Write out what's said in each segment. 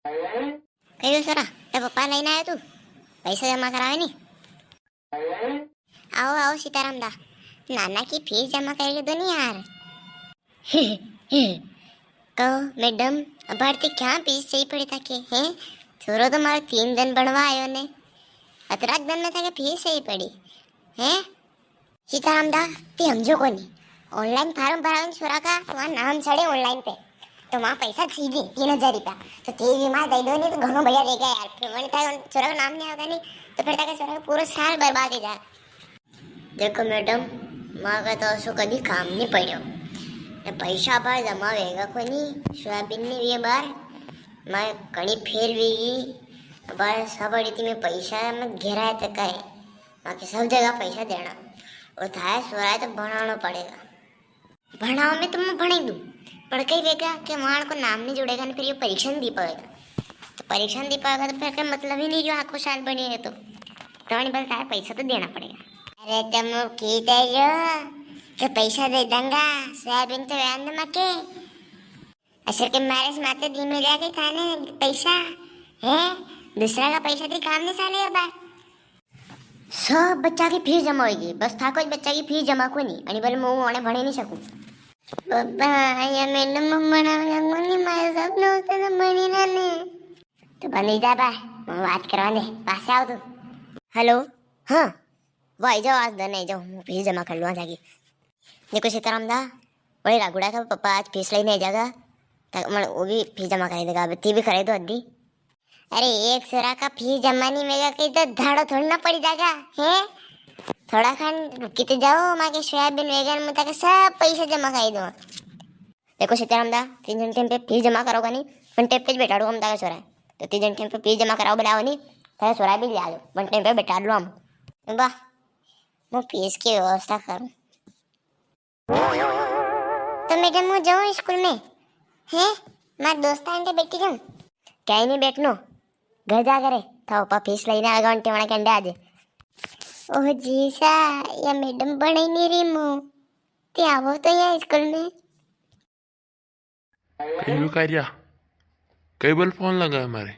કયું સરા તે પપ્પા લઈને આવ્યો તું પૈસા જમા કરાવે ની. आओ आओ सीताराम दा नाना की फीस जमा कर दो नहीं यार. कहो मैडम अभारती क्या फीस चाहिए पड़ी था के हैं छोरो तो मारो 3 दिन बनवा आयो ने अतराक दिन में था के फीस चाहिए पड़ी हैं. सीताराम दा ते समझो को नहीं ऑनलाइन फॉर्म भरावे छोरा का वहाँ नाम चढ़े ऑनलाइन पे तो वहाँ पैसा सीधे 3000 रुपया तो तेरी माँ दे दो नहीं तो घणो बढ़िया रहेगा यार. फिर मैंने था छोरा का नाम नहीं आएगा नहीं तो फिर तक छोरा का पूरा साल बर्बाद हो जाए. देखो मैडम माँ का तो ऐसा कभी काम नहीं पड़ो ने पैसा बार जमा वेगा को नहीं सोयाबीन ने ये बार मैं कड़ी फेर वेगी बार सब रीति में पैसा में घेरा तक है बाकी सब जगह पैसा देना और था सोरा तो बनाना पड़ेगा. भणाओ में तो मैं भणी दूँ पर कहीं वेगा कि वहाँ को नाम नहीं जुड़ेगा ना फिर ये परीक्षा नहीं दी पाएगा तो परीक्षा नहीं दी पाएगा तो फिर क्या मतलब ही नहीं जो आखो साल बनी है तो बस सारा पैसा तो देना पड़ेगा. अरे तुम कहते जो कि पैसा दे दूंगा सोयाबीन तो व्यान मके असल के मारे से माते दिन में जाके खाने पैसा है दूसरा का पैसा दी काम नहीं साले अब सब बच्चा की फीस जमा होगी बस था कोई बच्चा की फीस जमा को नहीं आणि बोले मैं उन्हें भणे नहीं सकूं. बाबा या मैडम बनावे नहीं मारे सब दोस्त तो बनी ना ने तो बनी जा बा मैं बात करवा दे पास आओ तू. हेलो हाँ वो आई जाओ आज दन आई जाओ मैं फीस जमा कर लूँ जाके. देखो सीताराम दा वही रागुड़ा का पापा आज फीस लेने आ जाएगा तक मैं वो भी फीस जमा कर देगा ती भी करे दो अद्दी. अरे एक सोरा का फीस जमा नहीं मेगा कहीं तो धाड़ो थोड़ी ना पड़ी जाएगा है थोड़ा खान रुकी तो जाओ माँ के सोयाबीन वैगन में तक सब पैसे जमा कर दो. देखो सीताराम दा 3 घंटे पे फीस जमा करोगा नहीं वन टेप पे बैठा दो हम ताकि सोरा तो 3 घंटे पे फीस जमा कराओ बुलाओ नहीं ताकि सोरा भी ले आ जाओ वन टेप पे बैठा लो हम वाह मैं फीस की व्यवस्था करूं. तो मैडम मैं जाऊँ स्कूल में हैं मार दोस्त आंटे बैठी जाऊँ क्या नहीं बैठनो घर जा करे था ऊपर फीस लेने आएगा घंटे वाला कंडे आज. ओह जी सा या मैडम बने नहीं रही मु ते आवो तो यहाँ स्कूल में. कई कार्या कई बल फोन लगा हमारे.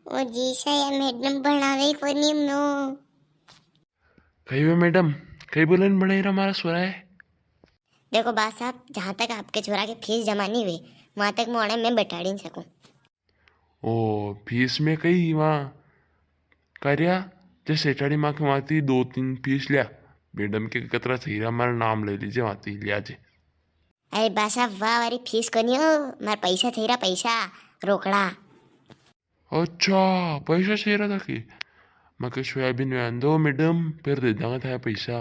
ओ जी सा या मैडम बनावे को नहीं मु कई वे मैडम कई बोलन बने रहा हमारा सोरा है. देखो बात साहब जहाँ तक आपके छोरा की फीस जमा नहीं हुई वहाँ तक मैं मैं बैठा नहीं सकूँ. ओ फीस में कई वहाँ कार्या जैसे सेठाड़ी माँ के वहाँ 2-3 फीस लिया मैडम के कतरा सही रहा हमारा नाम ले लीजिए वहाँ लिया जे. अरे बा साहब वाह वारी फीस को नहीं हो मारा पैसा थी रहा पैसा रोकड़ा. अच्छा पैसा सही रहा था कि मैं के सोयाबीन में दो मैडम फिर दे दूंगा था पैसा.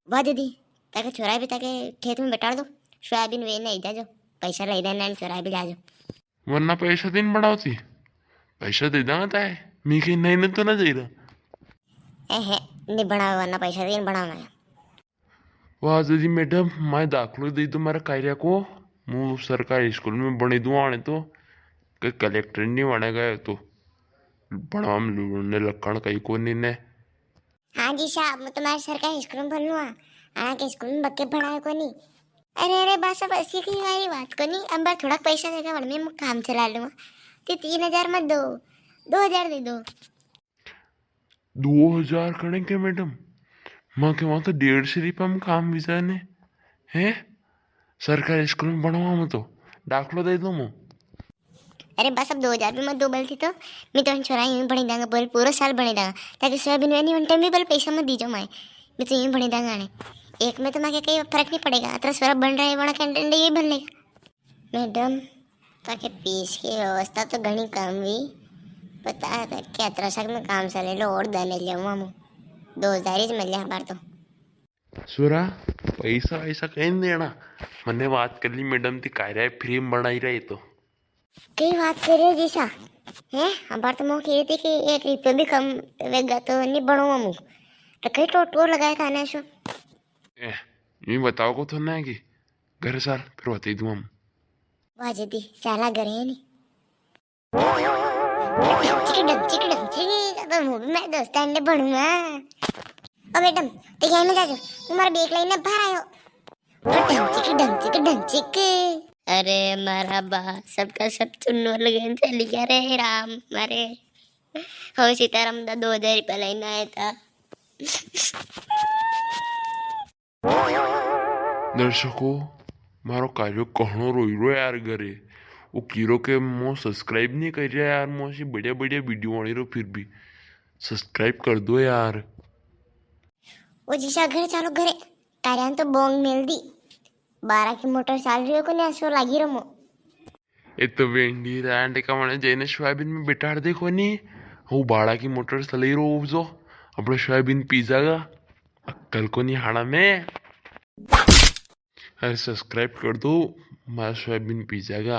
वाह दीदी ताकि छोरा भी ताकि खेत में बैठा दो सोयाबीन वे नहीं जा जो पैसा ले देना छोरा भी ला जाओ. वरना पैसा दिन बढ़ाओती पैसा दे दूंगा था मी कहीं नहीं तो ना जाई रहा. नहीं बढ़ाओ वरना पैसा दिन बढ़ाओ. वाह दीदी मैडम मैं दाखिलो दे दूँ मेरा कार्य को मुँह सरकारी स्कूल में बने दूँ आने तो कहीं कलेक्टर नहीं बने गए तो बनवा में लूटने लक्कड़ कहीं को नहीं ने. हाँ जी साहब मैं तुम्हारे सरकारी स्कूल में बनूँ आना के स्कूल में बच्चे पढ़ाए को नहीं. अरे बस अब ऐसी की वाली बात को नहीं अब बार थोड़ा पैसा देगा वन में मैं काम चला लूँगा तो 3000 मत दो 2000 दे दो. 2000 करेंगे मैडम माँ के वहाँ तो 150 रुपया में काम विजा ने हैं सरकारी स्कूल में बनवा में तो दाखिलो दे दूँ मैं. अरे बस अब 2000 भी मत दो बोलती तो मैं तो छोरा यूँ बढ़ी दूँगा बोल पूरा साल बढ़ी दूँगा ताकि सोयाबीन वे नहीं टाइम भी बोल पैसा मत दीजो मैं तो यूँ बढ़ी दूँगा आने एक में तो मैं कहीं फर्क नहीं पड़ेगा अतरा सोरा बन रहा है बड़ा कैंटीन ये बन लेगा. मैडम ताकि फीस की व्यवस्था तो घनी कम हुई पता है कि अतरा सक में काम चले लो और देने ले 2000 ही मिल जाए बार तो. सोरा पैसा वैसा कहीं नहीं देना मैंने बात कर ली मैडम थी कार्य फ्री में बनाई रही तो. कई बात कर रहे हो जैसा है हमार तो मुँह कह रही थी कि 1 रुपये भी कम वेगा तो नहीं बढ़ूंगा मुँह तो कई टोट लगाया था ना शो. यूँ बताओ को तो ना कि घर साल फिर बता दूँ हम. वाह जदी चाला घर है नहीं तो मुँह भी मैं दोस्त अंडे बढ़ूंगा. ओ मैडम तो यहीं में जा जाओ तुम्हारा बेग लाइन बाहर आयो. डंचिक डंचिक डंचिक अरे मारा बा सबका सब चुन्नो लगन चली गया रे राम मारे હવે સીતારામ દા 2000 રૂપિયા લઈને આવ્યા હતા. दर्शकों मारो कार्य कहनो रोई रो यार घरे वो कीरो के मो सब्सक्राइब नहीं कर रहा यार मो ऐसी बढ़िया बढ़िया वीडियो आनी रो फिर भी सब्सक्राइब कर दो यार. वो जीशा घर चालो घरे कार्यान तो बोंग मेल दी 12 की मोटर चाल रही हो को ने असो लागी रमो. એ તો વેંડી રાંડે કમાણે જઈને સોયાબીન में બેટાડ દેખો ની હું બાળા की मोटर चलाई रो जो આપણે સોયાબીન પીઝાगा अक्कल को नहीं हाड़ा में. अरे सब्सक्राइब कर दो मारा सोयाबीन पीजागा.